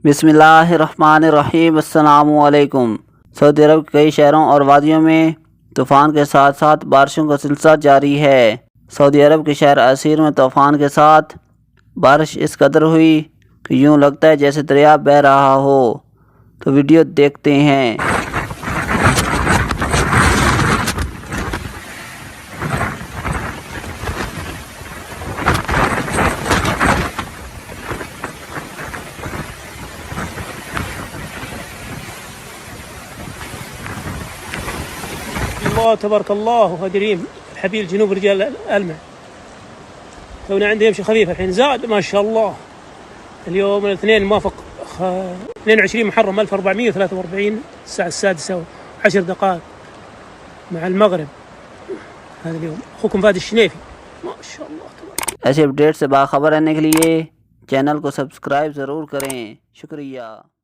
बिस्मिल्लाहिर्रहमानिर्रहीम। अस्सलामुअलैकुम। सऊदी अरब के कई शहरों और वादियों में तूफ़ान के साथ साथ बारिशों का सिलसिला जारी है। सऊदी अरब के शहर असीर में तूफ़ान के साथ बारिश इस कदर हुई कि यूँ लगता है जैसे दरिया बह रहा हो। तो वीडियो देखते हैं। الله تبارك الله وهدريم حبيب الجنوب رجال ألمع. تونا عندي يمشي خفيف الحين زاد ما شاء الله. اليوم الاثنين موافق 22 محرم 1443 الساعة 6:10 و10 دقائق مع المغرب. هذا اليوم أخوكم فادي الشنيفي ما شاء الله تبارك. ऐसे अपडेट से बाखबर रहने के लिए चैनल को सब्सक्राइब ज़रूर करें। शुक्रिया।